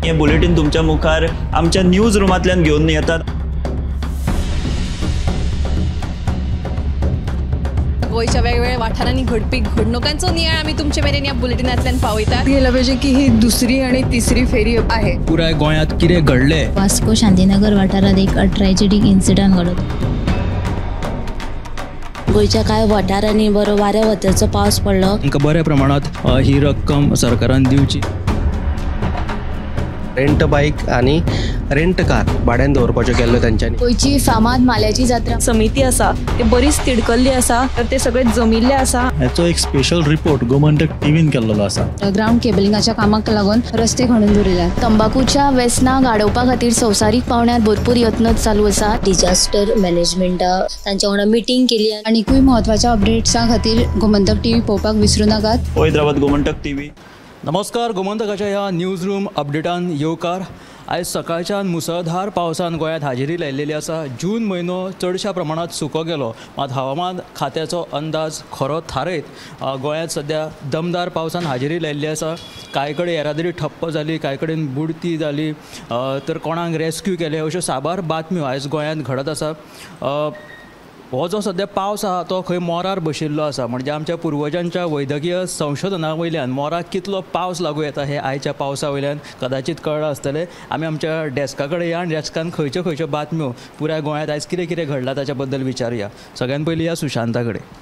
हे बुलेटिन तुमच्या मुखार आमच्या न्यूज रूमांतल्यान घेवन येतात। गोयच्या वेगवेगळ्या वाठारांनी घडपी घडणुकांचो नियाळ आमी तुमचे मेरेन ह्या बुलेटिनांतल्यान पावयतात। गेल्या पाहिजे की ही दुसरी आणि तिसरी फेरी आहे। पुराय गोंयांत कितें घडलें। वास्को शांतीनगर वाठारात एक ट्रॅजेडीक इन्सिडंट घडत। गोयच्या कांय वाठारांनी बरो वाऱ्या वताचो पावस पडलो। तांकां बऱ्या प्रमाणात ही रक्कम सरकारान दिवची। रेंट बाईक आणि रेंट कार भाड्यान दवरपाच्यो केल्ल्यो तांच्यांनी। गोयची फामाद माल्याची जात्रा समिती आसा ते बरीच तिडकल्ली आसा, तर ते सगळे जमिल्ले आसा। हाचो एक स्पेशल रिपोर्ट गोमंतक टीव्हीन केल्लो आसा। ग्राउंड केबलिंगाच्या कामाक लागून रस्ते खणून दवरिल्यात। तंबाखूच्या व्यसनाक आडोवपा खातीर संवसारीक पावंड्यार भरपूर यत्न चालू आसा। डिजास्टर मॅनेजमेंटा तांच्या वांगडा मिटींग केली। आनीकूय म्हत्वाच्या अपडेट्सां खातीर गोमंतक टीव्ही पळोवपाक विसरूं नाकात। हैदराबाद गोमंतक टीव्ही। नमस्कार, गोमंतकाच्या ह्या न्यूज रूम अपडेटान येवकार। आयज सकाळच्यान मुसळधार पावसान गोंयांत हाजेरी लायिल्ली आसा। जून म्हयनो चडशा प्रमाणात सुको गेलो, मात हवामान खात्याचो अंदाज खरो थारयत गोंयांत सध्या दमदार पावसान हाजेरी लायिल्ली आसा। कांय कडेन येरादारी ठप्प जाली, कांय कडेन बुडती जाली, तर कोणाक रेस्क्यू केले, अश्यो साबार बातम्यो आयज गोंयांत घडत आसा। हो जो सध्या पावस आसा तो खंय मोरार बशिल्लो आसा, म्हणजे आमच्या पुर्वजांच्या वैद्यकीय संशोधना वयल्यान मोराक कितलो पावस लागू येता हे आयच्या पावसा वयल्यान कदाचित कळ्ळां आसतलें। आमी आमच्या डेस्का कडेन या आनी डेस्कान खंयच्यो खंयच्यो बातम्यो पुराय गोंयांत आयज कितें कितें घडलां ताच्या बद्दल विचारया। सगळ्यान पयलीं या सुशांता कडेन।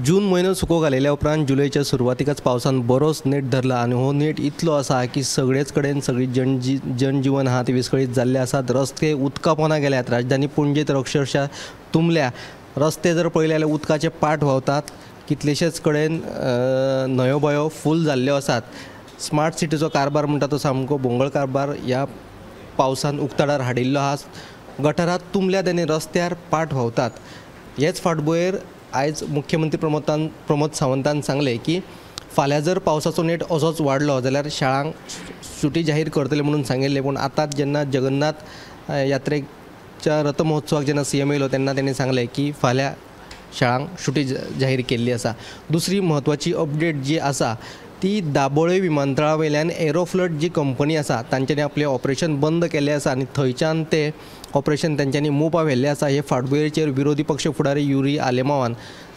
जून म्हयनो सुको घालेल्या उपरांत जुलैच्या सुरवातीकच पावसान बरोच नेट धरला आणि हो नेट इतलो आसा की सगळेच कडेन सगळी जनजीवन आहा ती विस्कळीत जाल्ले आसात। रस्ते उदका पोंदा गेल्यात। राजधानी पणजेत अक्षरशः तुंबल्या। रस्ते जर पळयले जाल्यार उदकाचे पाट व्हांवतात। कितलेशेच कडेन न्हंयो बयो फूल जाल्ल्यो आसात। स्मार्ट सिटीचो कारभार म्हणटा तो सामको भोंगळ कारभार ह्या पावसान उक्ताडार हाडिल्लो आसा। गटारात तुंबल्यात आनी रस्त्यार पाट व्हांवतात। हेच फाटभुंयेर आयज मुख्यमंत्री प्रमोद सावंतान सांगले की फाल्यां जर पावसाचो नेट असोच वाडलो जाल्यार शाळांक सुटी जाहीर करतले म्हणून सांगिल्ले। पूण आतांच जेन्ना जगन्नाथ यात्रेच्या रथ महोत्सवाक जेन्ना सीएम येयलो तेन्ना तेणी सांगले की फाल्यां शाळांक सुटी जाहीर केल्ली आसा। दुसरी म्हत्वाची अपडेट जी आसा ती दाबोळे विमानतळा वयल्यान एरोफ्लट जी कंपनी आसा तांच्यांनी आपलें ऑपरेशन बंद केल्लें आसा आनी थंयच्यान ते ऑपरेशन तांच्यांनी मोपा व्हेल्लें आसा। हे फाटभुंयेचेर विरोधी पक्ष फुडारी युरी आलेमावान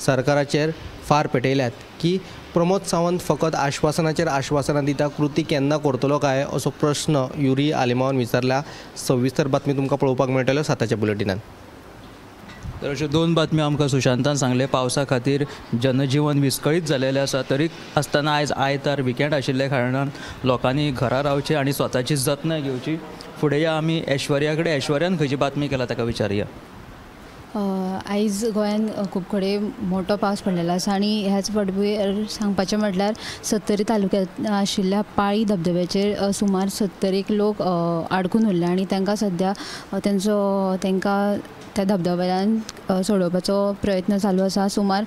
सरकाराचेर फार पेटयल्यात की प्रमोद सावंत फकत आश्वासनाचेर आश्वासनां दिता, कृती केन्ना करतलो काय असो प्रश्न युरी आलेमावान विचारला। सविस्तर बातमी तुमकां पळोवपाक मेळटल्यो 7च्या बुलेटिनान। तर अश्यो दोन बातम्यो आमकां सुशांतान सांगले। पावसा खातीर जनजीवन विस्कळीत जालेलें आसा, तरी आसतना आयज आयतार विकेंड आशिल्ल्या कारणान लोकांनी घरा रावचें आनी स्वताची जतनाय घेवची। फुडें या आमी ऐश्वर्या कडेन। ऐश्वर्यान खंयची बातमी केला ताका विचारया। आयज गोंयांत खूब कडेन मोठो पावस पडलेलो आसा आनी ह्याच फाटभुंयेर सांगपाचें म्हटल्यार 70 तालुक्यांत आशिल्ल्या पाळी धबधब्याचेर सुमार 70 लोक आडकून उरले आनी तांकां सद्या तांकां त्या धबधब्यान सोडोवपाचो प्रयत्न चालू आसा। सुमार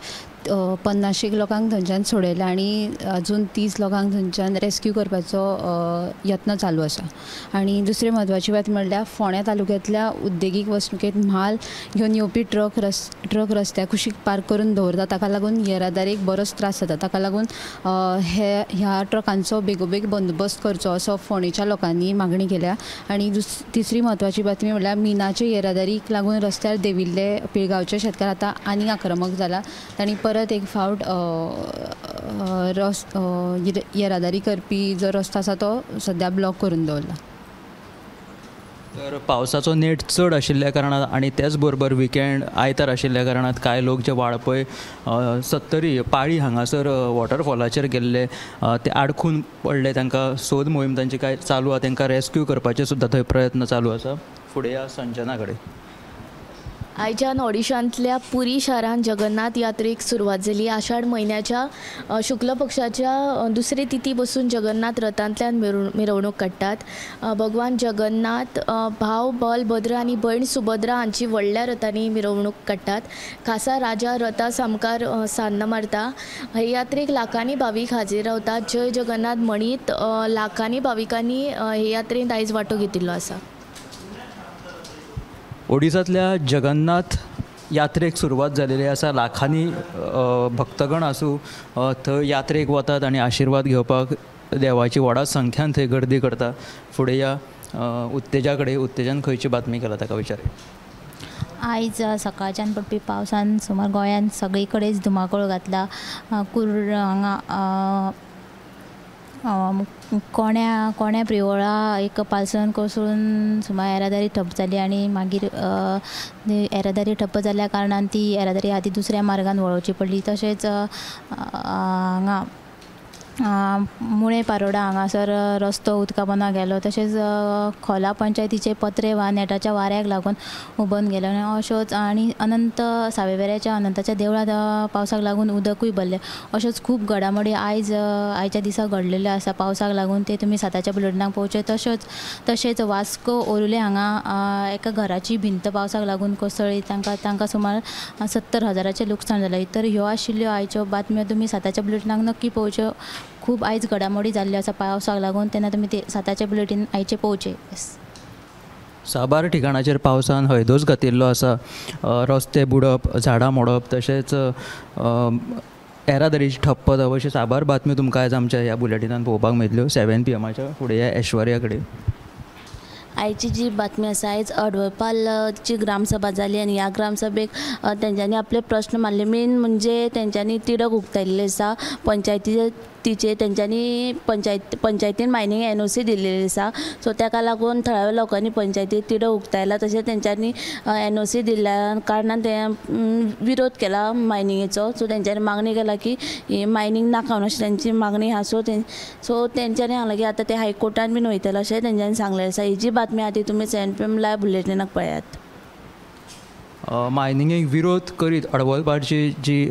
50 लोकांक थंयच्यान सोडयल्या आनी अजून 30 लोकांक थंयच्यान रेस्क्यू करपाचो यत्न चालू आसा। आनी दुसरी म्हत्वाची बात म्हणल्यार फोंड्या तालुक्यांतल्या उद्देगीक वसणुकेंत म्हाल घेवन येवपी ट्रक रस्त्या कुशीक पार्क करून दवरता, ताका लागून येरादारीक बरोच त्रास जाता। ताका लागून ह्या ट्रकांचो बेगोबेग बंदोबस्त करचो असो फोंडेच्या लोकांनी मागणी केल्या। आनी तिसरी म्हत्वाची बातमी म्हणल्यार मिनाचे येरादारीक लागून रस्त्यार देविल्ले पिळगांवचे शेतकार आतां आनीक आक्रमक जाला। तांणी परत एक फावट येरादारी करपी जो रस्तो आसा तो सद्या ब्लॉक करून दवरला। तर पावसाचो नेट चड आशिल्ल्या कारणान आनी त्याच बरोबर विकेंड आयतार आशिल्ल्या कारणान कांय लोक जे वाळपय 70 पाळी हांगासर वॉटरफॉलाचेर गेल्ले ते आडखून पडले। तांकां सोद मोहीम तांची काय चालू आसा, तांकां रेस्क्यू करपाचे सुद्दां थंय प्रयत्न चालू आसा। फुडें या संजना कडेन। आयच्यान ओडिशांतल्या पुरी शारांत जगन्नाथ यात्रेक सुरवात जाली। आषाढ म्हयन्याच्या शुक्ल पक्षाच्या दुसरे तिथी बसून जगन्नाथ रथांतल्यान मिरवणूक काडटात। भगवान जगन्नाथ भाव बलभद्र आनी भयण सुभद्रा हांची व्हडल्या रथांनी मिरवणूक काडटात। खासा राजा रथा सामकार सान्न मारता। हे यात्रेक लाखांनी भावीक हाजीर रावतात। जय जगन्नाथ म्हणीत लाखांनी भाविकांनी हे यात्रेंत आयज वांटो घेतिल्लो आसा। ओडिसांतल्या जगन्नाथ यात्रेक सुरवात जालेली आसा। लाखांनी भक्तगण आसूं थंय यात्रेक वतात आनी आशिर्वाद घेवपाक देवाची व्हडा संख्यान थंय गर्दी करता. फुडें या उत्तेजन खंयची बातमी केला ताका विचार. आयज सकाळच्यान पडपी पावसान सुमार गोंयांत सगळी कडेच धुमाकूळ घातला. हांगा कोण्या प्रिवळा एक पालसण कोसळून सुमार येरादारी ठप्प जाली आनी मागीर येरादारी ठप्प जाल्ल्या कारणान ती येरादारी आदी दुसऱ्या मार्गान वळोवची पडली. तशेंच हांगा मुळे पारोडा हांगासर रस्तो उदका पोंदा गेलो. तशेंच खोला पंचायतीचे पत्रे वा नेटाच्या वाऱ्याक लागून हुबोवन गेले. अश्योच आनी अनंत सावेवेऱ्याच्या अनंताच्या देवळांत पावसाक लागून उदकूय भरलें. अश्योच खूब घडामोडी आयच्या दिसा घडलेल्यो आसा पावसाक लागून. ते तुमी साताच्या बुलेटिनाक पळोवचे. तशेंच वास्को ओरुले हांगा एका घराची भिंत पावसाक लागून कोसळ्ळी. तांकां सुमार 70,000चे लुकसाण जालें. तर ह्यो आशिल्ल्यो आयच्यो बातम्यो. तुमी साताच्या बुलेटिनाक नक्की पळोवच्यो. खूब आयज घडामोडी जाल्ल्यो आसा पावसाक लागून. तेन्ना तुमी ते साताचें बुलेटीन आयचे पळोवचें. साबार ठिकाणाचेर पावसान हयदोस घातिल्लो आसा. रस्ते बुडप, झाडां मोडप, तशेंच येरादारीची ठप्प जावप अश्यो साबार बातम्यो तुमकां आयज आमच्या ह्या बुलेटिनान पळोवपाक मेळटल्यो. 7 PM फुडें या ऐश्वर्या कडेन. आयची जी बातमी आसा, आयज अडवळपालची ग्रामसभा जाली आनी ह्या ग्रामसभेक तेंच्यांनी आपले प्रश्न मांडले. मेन म्हणजे तेंच्यांनी तिडक उक्तायल्ले आसा पंचायतीचे. तेंच्यांनी पंचायतीन मायनींग NOC दिल्लेली आसा. सो ताका लागून थळाव्या लोकांनी पंचायतीक तिडक उक्तायला. तशेंच तेंच्यांनी NOC दिल्ल्या कारणान ते विरोध केला मायनिंगेचो. सो तेंच्यांनी मागणी केला की ही मायनींग नाका म्हणून अशी तेंची मागणी आहा. सो तेंच्यांनी सांगलें की आतां ते हायकोर्टान बीन वयतले अशें तेंच्यांनी सांगलें आसा. ही जी बातमी आहा ती तुमी 7 PM लायव्ह बुलेटिनाक पळयात. मायनिंगेक विरोध करीत अडवळपाची जी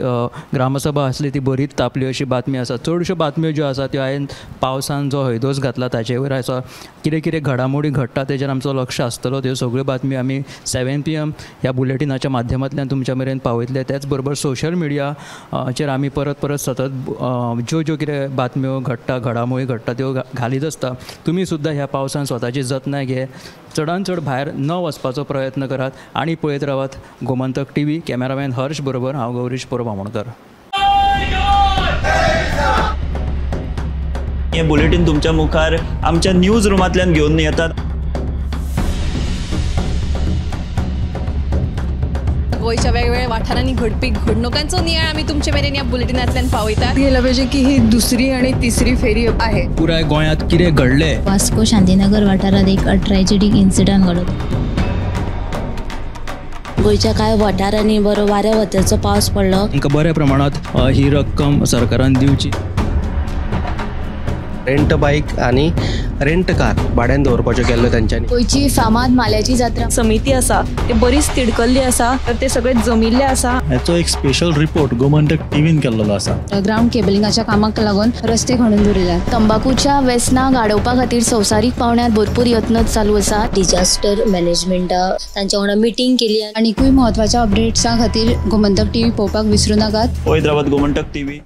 ग्रामसभा आसली ती बरीच तापली अशी बातमी आसा. चडश्यो बातम्यो ज्यो आसा त्यो हांवें पावसान जो हयदोस घातला ताचे वयर आसा. कितें घडामोडी घडटा तेजेर आमचो लक्ष आसतलो. त्यो सगळ्यो बातम्यो आमी 7 PM ह्या बुलेटिनाच्या माध्यमांतल्यान तुमच्या मेरेन पावयतले. त्याच बरोबर सोशल मिडियाचेर आमी परत सतत ज्यो कितें बातम्यो घडटा, घडामोडी घडटा त्यो घालीत आसता. तुमी सुद्दां ह्या पावसान स्वताची जतनाय घे. चडांत चड भायर न वचपाचो प्रयत्न करात आनी पळयत रावात गोमंतक TV. कॅमेरामॅन हर्ष बरोबर हांव गौरीश बामणकर. हे बुलेटिन तुमच्या मुखार आमच्या न्यूज रूमांतल्यान घेवन येतात. गोंयच्या वेगवेगळ्या वाठारांनी घडपी घडणुकांचो नियाळ आमी तुमचे मेरेन ह्या बुलेटिनांतल्यान पावयतात. गेलं पाहिजे की ही दुसरी आणि तिसरी फेरी आहे. पुराय गोंयांत कितें घडलें. वास्को शांतीनगर वाठारांत एक ट्रॅजेडीक इन्सिडंट घडलो. गोंयच्या कांय वाठारांनी बरो वाऱ्या वताचो पावस पडलो. तांकां बऱ्या प्रमाणात ही रक्कम सरकारान दिवची. रेंट बाईक आणि रेंट कार भाड्यान दवरपाच्यो केल्ल्यो तेंच्यांनी. गोंयची फामाद माल्याची जात्रा समिती आसा ते बरीच तिडकल्ली आसा. तर ते सगळे जमिल्ले आसा. हाचो एक स्पेशल रिपोर्ट गोमंतक टीव्हीन केल्लो आसा. ग्राउंड केबलिंगाच्या कामाक लागून रस्ते खणून दवरिल्यात. तंबाखूच्या व्यसनां गाडोवपा खातीर संवसारीक पावंड्यार भरपूर यत्न चालू आसा. डिजास्टर मॅनेजमेंट तांच्या वांगडा मिटींग केली. आनीकूय महत्वाच्या अपडेट्सां खातीर गोमंतक TV पळोवपाक विसरूं नाकात. पळयत रावात गोमंतक TV.